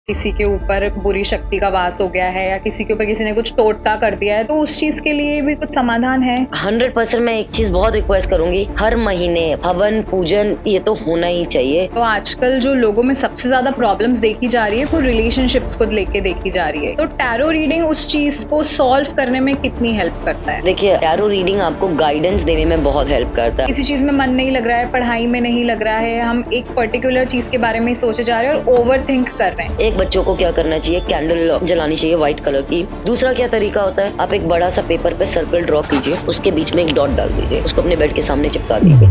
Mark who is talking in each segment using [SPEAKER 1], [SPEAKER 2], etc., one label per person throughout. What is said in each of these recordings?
[SPEAKER 1] किसी के ऊपर बुरी शक्ति का वास हो गया है या किसी के ऊपर किसी ने कुछ टोटका कर दिया है, तो उस चीज के लिए भी कुछ समाधान है?
[SPEAKER 2] 100% मैं एक चीज बहुत रिक्वेस्ट करूंगी, हर महीने हवन पूजन ये तो होना ही चाहिए।
[SPEAKER 1] तो आजकल जो लोगों में सबसे ज्यादा प्रॉब्लम्स देखी जा रही है वो रिलेशनशिप्स को लेके देखी जा रही है, तो टैरो रीडिंग उस चीज को सॉल्व करने में कितनी हेल्प करता है?
[SPEAKER 2] देखिए, टैरो रीडिंग आपको गाइडेंस देने में बहुत हेल्प करता है।
[SPEAKER 1] किसी चीज में मन नहीं लग रहा है, पढ़ाई में नहीं लग रहा है, हम एक पर्टिकुलर चीज के बारे में ही सोचे जा रहे हैं और ओवर थिंक कर रहे हैं।
[SPEAKER 2] एक बच्चों को क्या करना चाहिए, कैंडल जलानी चाहिए व्हाइट कलर की। दूसरा क्या तरीका होता है, आप एक बड़ा सा पेपर पे सर्कल ड्रॉ कीजिए, उसके बीच में एक डॉट डाल दीजिए, उसको अपने बेड के सामने चिपका दीजिए।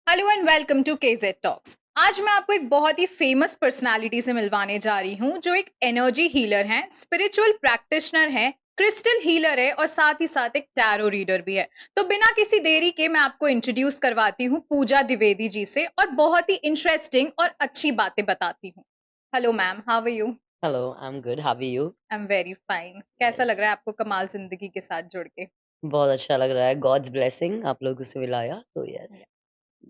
[SPEAKER 1] Hello and welcome to KZ talks. आज मैं आपको एक बहुत ही फेमस पर्सनालिटी से मिलवाने जा रही हूँ जो एक एनर्जी हीलर है, स्पिरिचुअल प्रैक्टिशनर है, क्रिस्टल हीलर है और साथ ही साथ एक टैरो रीडर भी है। तो बिना किसी देरी के मैं आपको इंट्रोड्यूस करवाती हूँ पूजा द्विवेदी जी से और बहुत ही इंटरेस्टिंग और अच्छी बातें बताती हूँ। Hello ma'am, how are you?
[SPEAKER 2] Hello, I am good, how are you?
[SPEAKER 1] I am very fine. कैसा लग
[SPEAKER 2] यस,
[SPEAKER 1] रहा है आपको कमाल जिंदगी के साथ जुड़ के?
[SPEAKER 2] बहुत अच्छा लग रहा है। गॉड्स ब्लेसिंग आप लोगों से मिलाया तो यस।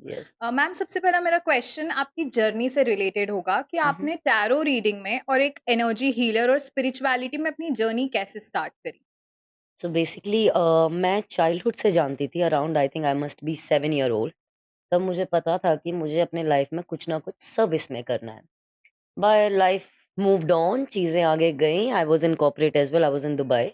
[SPEAKER 2] यस।
[SPEAKER 1] मैम, सबसे पहला मेरा क्वेश्चन आपकी जर्नी से रिलेटेड होगा कि आपने टैरो रीडिंग में और एक एनर्जी हीलर और स्पिरिचुअलिटी में अपनी जर्नी कैसे स्टार्ट करी?
[SPEAKER 2] सो बेसिकली मैं चाइल्डहुड से जानती थी, around I think I must be 7 year old. तब मुझे पता था कि मुझे अपने लाइफ में कुछ ना कुछ सर्विस में करना है। बाय लाइफ मूव्ड ऑन, चीजें आगे गई। I was in corporate as well, I was in Dubai.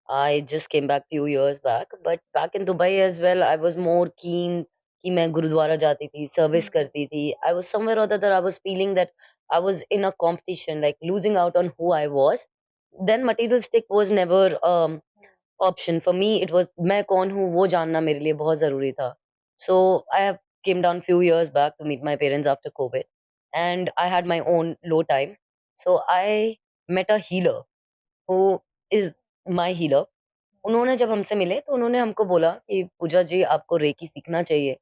[SPEAKER 2] I just came back few years back, but back in Dubai as well I was more keen कि मैं गुरुद्वारा जाती थी, service
[SPEAKER 1] हम्म।
[SPEAKER 2] करती थी। आई वाज समवेयर और other, I was feeling that I was in a competition, like losing out on who I was. Then materialistic was never option for me. It was मैं कौन हूँ वो जानना मेरे लिए बहुत ज़रूरी था। So I have came down few years back to meet my parents after COVID, and I had my own low time. So I met a healer who is my healer. उन्होंने जब हमसे मिले तो उन्होंने हमको बोला कि पूजा जी, आपको रेकी सीखना चाहिए।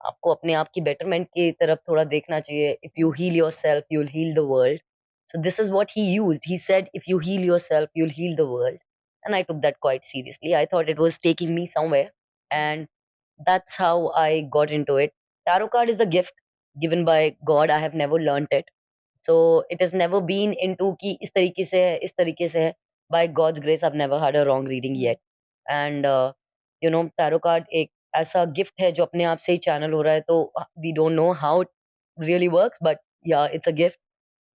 [SPEAKER 2] आपको अपने आप की बेटरमेंट की तरफ थोड़ा देखना चाहिए। If you heal yourself you will heal the world. So this is what he used. He said, if you heal yourself, you'll heal the world. And I took that quite seriously. I thought it was taking me somewhere. And that's how I got into it. Tarot card is a gift given by God. I have never learnt it. So it has never been into कि इस तरीके से है, इस तरीके से है. By God's grace, I've never had a wrong reading yet. And tarot card एक ऐसा गिफ्ट है जो अपने आप से ही चैनल हो रहा है, तो we don't know how it really works, but yeah, it's a gift.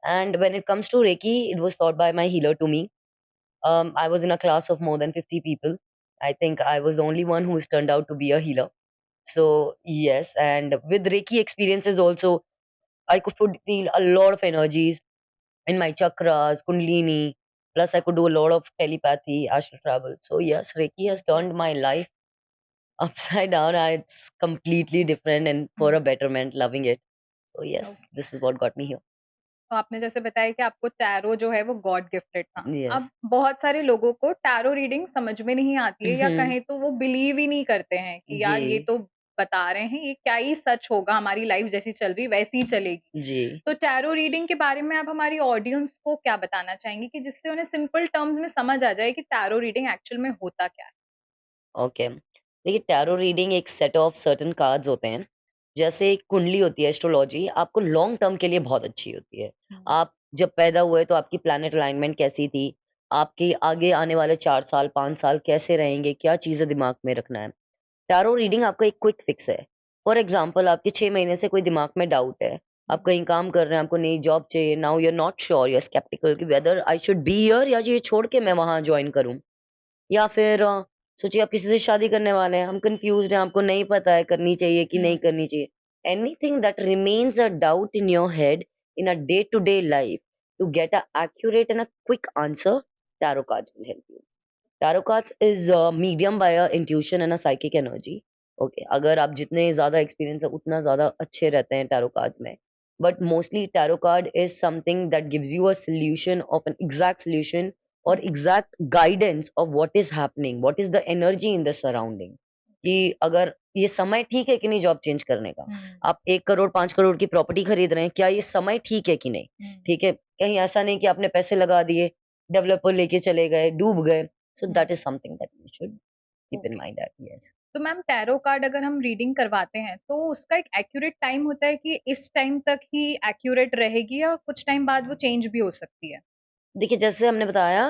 [SPEAKER 2] And when it comes to Reiki, it was taught by my healer to me. I was in a class of more than 50 people. I think I was the only one who's turned out to be a healer. So, yes, and with Reiki experiences also, I could feel a lot of energies in my chakras, Kundalini. Plus, I could do a lot of telepathy, astral travel. So, yes, Reiki has turned my life upside down. It's completely different and for a betterment, loving it. So, yes,
[SPEAKER 1] okay.
[SPEAKER 2] this is what got me here.
[SPEAKER 1] तो आपने जैसे बताया कि आपको tarot जो है वो God gifted था। अब
[SPEAKER 2] Yes.
[SPEAKER 1] बहुत सारे लोगों को टैरो रीडिंग समझ में नहीं आती है या
[SPEAKER 2] Mm-hmm.
[SPEAKER 1] कहें तो वो बिलीव ही नहीं करते हैं कि यार ये
[SPEAKER 2] जी,
[SPEAKER 1] तो बता रहे हैं, ये क्या ही सच होगा, हमारी लाइफ जैसी चल रही वैसी ही चलेगी।
[SPEAKER 2] जी।
[SPEAKER 1] तो टैरो रीडिंग के बारे में आप हमारी ऑडियंस को क्या बताना चाहेंगी कि जिससे उन्हें सिंपल टर्म्स में समझ आ जाए कि टैरो रीडिंग एक्चुअल में होता क्या है?
[SPEAKER 2] ओके। देखिए, टैरो रीडिंग एक सेट ऑफ सर्टेन कार्ड्स होते हैं। जैसे एक कुंडली होती है एस्ट्रोलॉजी, आपको लॉन्ग टर्म के लिए बहुत अच्छी होती है।
[SPEAKER 1] हम्म।
[SPEAKER 2] आप जब पैदा हुए तो आपकी प्लैनेट अलाइनमेंट कैसी थी? आपके आगे आने वाले 4 साल, 5 साल कैसे रहेंगे? क्या चीज़ें दिमाग में रखना है? टैरो रीडिंग आपका एक क्विक फिक्स है। फॉर एग्ज़ाम्पल, आपके 6 महीने से कोई दिमाग में डाउट है। आप कहीं काम कर रहे हैं, आपको नई जॉब चाहिए, now you are not sure, you are skeptical कि whether I should be here या ये छोड़ के मैं वहाँ जॉइन करूँ। या फिर सोचिए आप किसी से शादी करने वाले हैं, हम कन्फ्यूज़्ड हैं, आपको नहीं पता है करनी चाहिए कि नहीं
[SPEAKER 1] हम्म।
[SPEAKER 2] करनी चाहिए। Anything that remains a doubt in your head in a day to day life, to get a accurate and a quick answer, tarot cards will help you. Tarot cards is medium by a intuition and a psychic energy. Okay, अगर आप जितने ज़्यादा experience है उतना ज़्यादा अच्छे रहते हैं टैरो कार्ड्स में। But mostly tarot card is something that gives you a solution of an exact solution और exact guidance of what is happening, what is the energy in the surrounding. कि अगर ये समय ठीक है कि नहीं जॉब चेंज करने का,
[SPEAKER 1] हम्म।
[SPEAKER 2] आप 1 करोड़ 5 करोड़ की प्रॉपर्टी खरीद रहे हैं, क्या ये समय ठीक है कि नहीं?
[SPEAKER 1] हम्म।
[SPEAKER 2] ठीक है, कहीं ऐसा नहीं कि आपने पैसे लगा दिए, डेवलपर लेके चले गए, डूब गए। So
[SPEAKER 1] hmm.
[SPEAKER 2] that is something that you should. Keep in
[SPEAKER 1] okay.
[SPEAKER 2] Mind that yes.
[SPEAKER 1] तो मैम टैरो कार्ड अगर हम रीडिंग करवाते हैं तो उसका एक एक्यूरेट टाइम होता है कि इस टाइम तक ही एक्यूरेट रहेगी या कुछ टाइम बाद वो चेंज भी हो सकती है?
[SPEAKER 2] देखिए, जैसे हमने बताया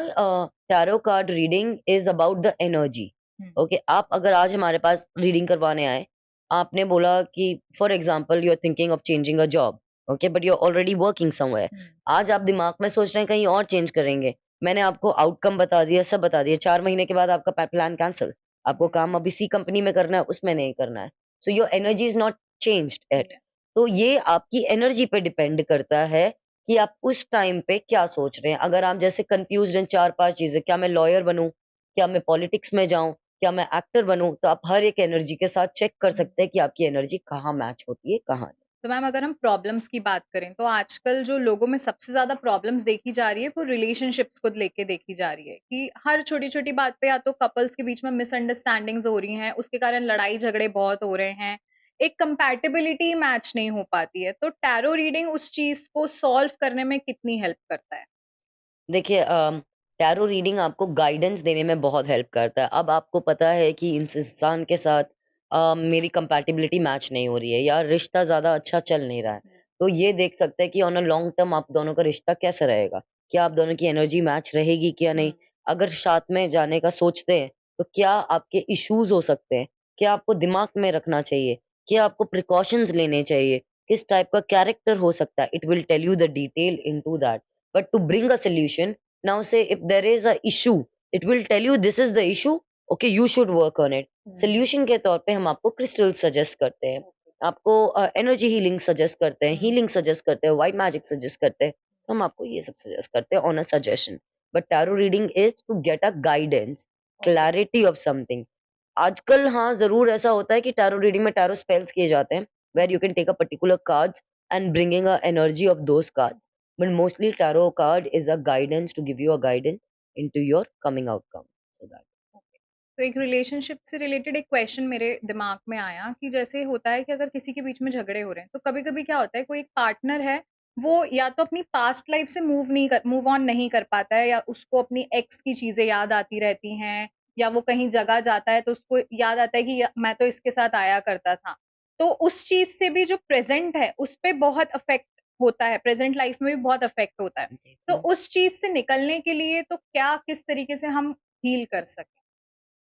[SPEAKER 2] tarot card reading is about the energy.
[SPEAKER 1] Hmm,
[SPEAKER 2] okay, आप अगर आज हमारे पास रीडिंग करवाने आए, आपने बोला कि for example you are thinking of changing a job, okay, but you are already working somewhere.
[SPEAKER 1] Hmm,
[SPEAKER 2] आज आप दिमाग में सोच रहे हैं कहीं और चेंज करेंगे। मैंने आपको आउटकम बता दिया, सब बता दिया, 4 महीने के बाद आपका प्लान कैंसल। आपको
[SPEAKER 1] हुँ,
[SPEAKER 2] काम अब इसी कंपनी में करना है, उसमें नहीं करना है। So your energy is not changed at.
[SPEAKER 1] या
[SPEAKER 2] तो ये आपकी एनर्जी पे डिपेंड करता है कि आप उस टाइम पे क्या सोच रहे हैं। अगर आप जैसे कन्फ्यूज़्ड हैं 4-5 चीज़ें, क्या मैं लॉयर बनूँ? क्या मैं पॉलिटिक्स में जाऊँ? क्या मैं एक्टर बनूँ? तो आप हर एक एनर्जी के साथ चेक कर
[SPEAKER 1] हुँ।
[SPEAKER 2] सकते हैं कि आपकी एनर्जी कहाँ मैच होती है, कहाँ नहीं।
[SPEAKER 1] तो मैम अगर हम प्रॉब्लम्स की बात करें तो आजकल जो लोगों में सबसे ज़्यादा प्रॉब्लम्स देखी जा रही है वो रिलेशनशिप्स को लेके देखी जा रही है कि हर छोटी-छोटी बात पे या तो कपल्स के बीच में मिसअंडरस्टैंडिंग्स हो रही हैं, उसके कारण लड़ाई झगड़े बहुत हो रहे हैं, एक कंपैटिबिलिटी मैच नहीं हो पाती है। तो टैरो रीडिंग उस चीज़ को सॉल्व करने में कितनी हेल्प करता है?
[SPEAKER 2] देखिए टैरो रीडिंग आपको गाइडेंस देने में बहुत हेल्प करता है। अब आपको पता है कि इस इंसान के साथ मेरी कंपैटिबिलिटी मैच नहीं हो रही है या रिश्ता ज़्यादा अच्छा चल नहीं रहा है। तो ये देख सकते हैं कि ऑन अ लॉन्ग टर्म आप दोनों का रिश्ता कैसा रहेगा? क्या आप दोनों की एनर्जी मैच रहेगी क्या नहीं?
[SPEAKER 1] हुँ,
[SPEAKER 2] अगर साथ में जाने का सोचते हैं, तो क्या आपके इश्यूज़ हो सकते हैं? क्या आपको दिमाग में रखना चाहिए? क्या आपको प्रिकॉशंस लेने चाहिए? किस टाइप का कैरेक्टर हो सकता है? It will tell you the detail into that. But to bring a solution, now say if there is a issue, it will tell you this is the issue, okay, you should work on it.
[SPEAKER 1] Hmm,
[SPEAKER 2] Solution के तौर पे हम आपको crystal suggest करते हैं,
[SPEAKER 1] okay,
[SPEAKER 2] आपको energy healing suggest करते हैं,
[SPEAKER 1] हुँ,
[SPEAKER 2] हीलिंग सजेस्ट करते हैं, व्हाइट मैजिक सजेस्ट करते हैं। हम आपको ये सब सजेस्ट करते हैं on a suggestion. But tarot reading is to get a guidance,
[SPEAKER 1] okay,
[SPEAKER 2] clarity of something. आजकल हाँ, ज़रूर ऐसा होता है कि टैरो रीडिंग में टैरो स्पेल्स किए जाते हैं, where
[SPEAKER 1] hmm.
[SPEAKER 2] You can take a particular cards and bringing a energy of those cards. But mostly tarot card is a guidance to give you a guidance into your coming outcome. So that.
[SPEAKER 1] Okay. तो एक relationship से related एक question मेरे दिमाग में आया कि जैसे होता है कि अगर किसी के बीच में झगड़े हो रहे हैं तो कभी-कभी क्या होता है कोई एक पार्टनर है वो या तो अपनी पास्ट लाइफ से मूव ऑन नहीं कर पाता है या उसको अपनी एक्स की चीजें याद आती रहती हैं या वो कहीं जगह जाता है तो उसको याद आता है कि मैं तो इसके साथ आया करता था। तो उस चीज से भी जो प्रेजेंट है उस पे बहुत अफेक्ट होता है, प्रेजेंट लाइफ में भी बहुत अफेक्ट होता है।
[SPEAKER 2] जी,
[SPEAKER 1] तो उस चीज से निकलने के लिए तो क्या किस तरीके से हम हील कर सकें?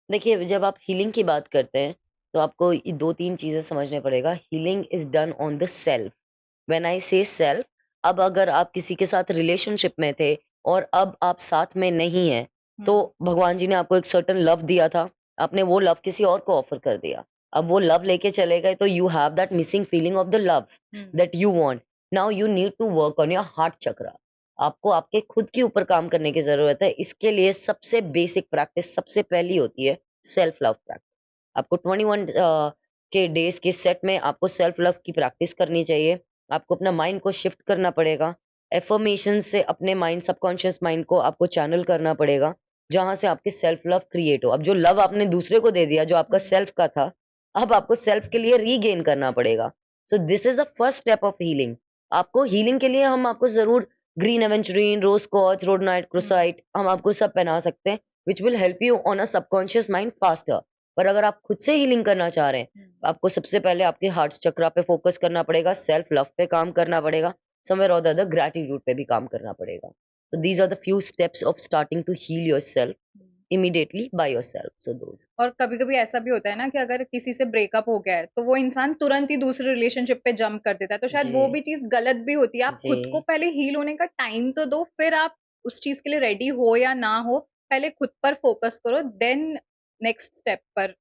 [SPEAKER 2] देखिए जब आप हीलिंग की बात करते हैं तो आपको ये 2-3 चीज़ें समझने पड़ेगा। Healing is done on the self. When I से सेल्फ, अब अगर आप किसी के साथ रिलेशनशिप में थे और अब आप साथ में नहीं हैं,
[SPEAKER 1] हुँ,
[SPEAKER 2] तो भगवान जी ने आपको एक सर्टेन लव दिया था, आपने वो लव किसी और को ऑफ़र कर दिया। अब वो लव लेके चले गए तो you have that missing feeling of the love
[SPEAKER 1] hmm,
[SPEAKER 2] that you want. Now you need to work on your heart chakra. आपको आपके खुद के ऊपर काम करने की ज़रूरत है। इसके लिए सबसे बेसिक प्रैक्टिस सबसे पहली होती है सेल्फ लव प्रैक्टिस। आपको 21 के डेज़ के सेट में आपको सेल्फ लव की प्रैक्टिस करनी चाहिए। आपको अपना माइंड को शिफ्ट करना पड़ेगा। अफ़र्मेशन से अपने माइंड सबकॉन्शियस माइंड को आपको चैनल करना पड़ेगा, जहाँ से आपकी सेल्फ लव क्रिएट हो। अब जो लव आपने दूसरे को दे दिया, जो आपका
[SPEAKER 1] हुँ,
[SPEAKER 2] सेल्फ का था, अब आपको सेल्फ के लिए रीगेन करना पड़ेगा। So this is the first step of healing. आपको हीलिंग के लिए हम आपको ज़रूर ग्रीन एवेंचुरिन, रोज़ क्वार्ट्ज, रोडनाइट,
[SPEAKER 1] हुँ,
[SPEAKER 2] क्रूसाइट हम आपको सब पहना सकते हैं, which will help you on a subconscious mind faster. पर अगर आप खुद से हीलिंग करना चाह रहे हैं,
[SPEAKER 1] हुँ।
[SPEAKER 2] आपको सबसे पहले आपके हार्ट चक्रा पे फोकस करना पड़ेगा, सेल्फ लव पे काम करना पड़ेगा, समवेयर और द अदर ग्रैटिट्यूड पे भी काम करना पड़ेगा। So these are the few steps of starting to heal yourself
[SPEAKER 1] hmm.
[SPEAKER 2] immediately by yourself. So those.
[SPEAKER 1] और कभी-कभी ऐसा भी होता है ना कि अगर किसी से ब्रेकअप हो गया है, तो वो इंसान तुरंत ही दूसरे रिलेशनशिप पे जंप कर देता है, तो शायद वो
[SPEAKER 2] जी,
[SPEAKER 1] भी चीज़ गलत भी होती है। आप खुद को
[SPEAKER 2] जी।
[SPEAKER 1] पहले हील होने का टाइम तो दो, फिर आप उस चीज़ के लिए रेडी हो या ना हो, पहले खुद पर फोकस करो, देन नेक्स्ट स्टेप पर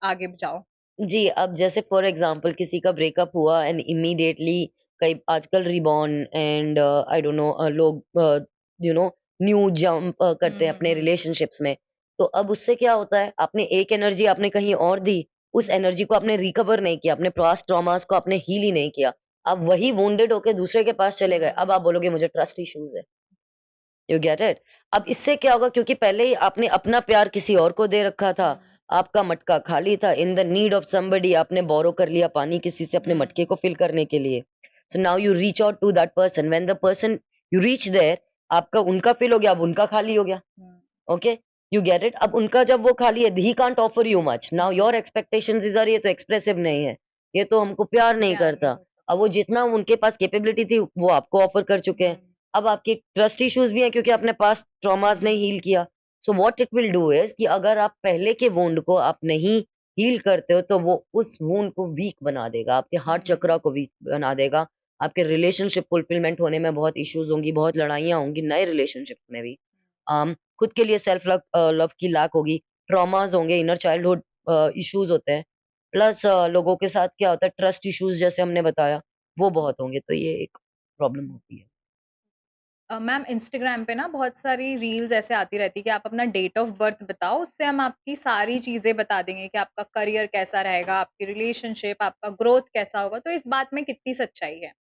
[SPEAKER 1] आगे जाओ।
[SPEAKER 2] जी, अब जैसे फॉर एग्ज़ाम्पल किसी का ब्रेकअप हुआ एंड इमीडिएटली कई आजकल reborn and I don't know लोग यू नो न्यू जंप करते हैं
[SPEAKER 1] हुँ,
[SPEAKER 2] अपने
[SPEAKER 1] हुँ,
[SPEAKER 2] रिलेशनशिप्स में। तो अब उससे क्या होता है, आपने एक एनर्जी आपने कहीं और दी, उस
[SPEAKER 1] हुँ,
[SPEAKER 2] एनर्जी को आपने रिकवर नहीं किया, अपने पास्ट ट्रॉमास को आपने हील ही नहीं किया। अब वही वुंडेड होके दूसरे के पास चले गए।
[SPEAKER 1] हुँ,
[SPEAKER 2] अब आप बोलोगे मुझे ट्रस्ट इश्यूज़ है। You get it? अब इससे क्या होगा, क्योंकि पहले ही आपने अपना प्यार किसी और को दे रखा था,
[SPEAKER 1] हुँ,
[SPEAKER 2] आपका मटका खाली था, in the need of somebody आपने बोरो कर लिया पानी किसी से अपने
[SPEAKER 1] हुँ,
[SPEAKER 2] मटके को फिल करने के लिए। So now you reach out to that person, when the person you reach there, आपका उनका फिल हो गया, अब उनका खाली हो गया।
[SPEAKER 1] Hmm,
[SPEAKER 2] okay? You get it? अब उनका जब वो खाली है, he can't offer you much, now your expectations is are, ये तो एक्सप्रेसिव नहीं है, ये तो हमको प्यार नहीं
[SPEAKER 1] प्यार नहीं
[SPEAKER 2] करता।
[SPEAKER 1] होता।
[SPEAKER 2] अब वो जितना उनके पास कैपेबिलिटी थी वो आपको ऑफर कर चुके हैं। अब आपके ट्रस्ट इश्यूज भी हैं क्योंकि आपने पास्ट ट्रॉमास नहीं हील किया। So what it will do is कि अगर आप पहले के वुंड को आप नहीं हील करते हो तो वो उस वुंड को वीक बना देगा, आपके हार्ट चक्रा को वीक बना देगा, आपके रिलेशनशिप फुलफिलमेंट होने में बहुत इश्यूज होंगी, बहुत लड़ाइयाँ होंगी नए रिलेशनशिप में भी। खुद के लिए सेल्फ लव लव की लैक होगी, ट्रॉमास होंगे, इनर चाइल्डहुड इश्यूज होते हैं। प्लस लोगों के साथ क्या होता है, ट्रस्ट इश्यूज जैसे हमने बताया, वो बहुत होंगे, तो ये एक प्रॉब्लम होती है।
[SPEAKER 1] मैम इंस्टाग्राम पे ना बहुत सारी रील्स ऐसे आती रहती है कि आप अपना डेट ऑफ बर्थ बताओ, उससे हम आपकी सारी चीजें बता देंगे कि आपका करियर कैसा रहेगा, आपकी रिलेशनशिप, आपका ग्रोथ कैसा होगा। तो इस बात में कितनी सच्चाई है?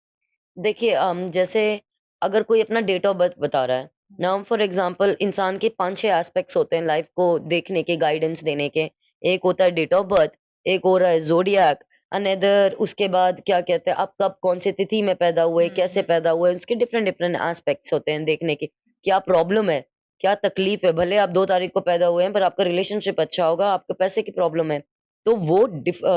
[SPEAKER 2] देखिए जैसे अगर कोई अपना डेट ऑफ बर्थ बता रहा है, नाउ फॉर एग्जांपल इंसान के 5-6 एस्पेक्ट्स होते हैं लाइफ को देखने के, गाइडेंस देने के। एक होता है डेट ऑफ बर्थ, एक हो रहा है ज़ोडिएक, अनदर उसके बाद क्या कहते हैं आप कब कौन-सी तिथि में पैदा हुए, कैसे पैदा हुए, उसके डिफरेंट डिफरेंट एस्पेक्ट्स होते हैं देखने के। क्या प्रॉब्लम है, क्या तकलीफ है, भले आप 2 तारीख को पैदा हुए हैं पर आपका रिलेशनशिप अच्छा होगा, आपको पैसे की प्रॉब्लम है, तो वो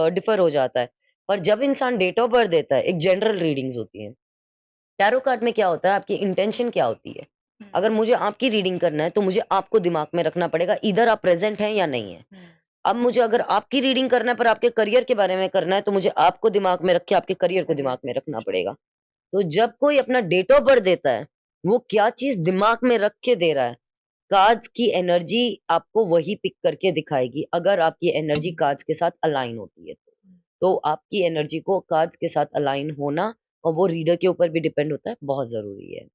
[SPEAKER 2] डिफर हो जाता है। पर जब इंसान डेट ऑफ बर्थ देता है, एक जनरल रीडिंग्स होती हैं। टैरो कार्ड में क्या होता है, आपकी इंटेंशन क्या होती है? अगर मुझे आपकी रीडिंग करना है, तो मुझे आपको दिमाग में रखना पड़ेगा, ईदर आप प्रेज़ेंट हैं या नहीं हैं। अब मुझे अगर आपकी रीडिंग करना है, पर आपके करियर के बारे में करना है, तो मुझे आपको दिमाग में रख के आपके करियर को दिमाग में रखना पड़ेगा। तो जब कोई अपना डेट ऑफ बर्थ देता है, वो क्या चीज़ दिमाग में रख के दे रहा है, कार्ड्स की एनर्जी आपको वही पिक करके दिखाएगी, अगर आपकी एनर्जी कार्ड्स के साथ अलाइन होती है तो। तो आपकी एनर्जी को कार्ड्स के साथ अलाइन होना और वो रीडर के ऊपर भी डिपेंड होता है, बहुत ज़रूरी है।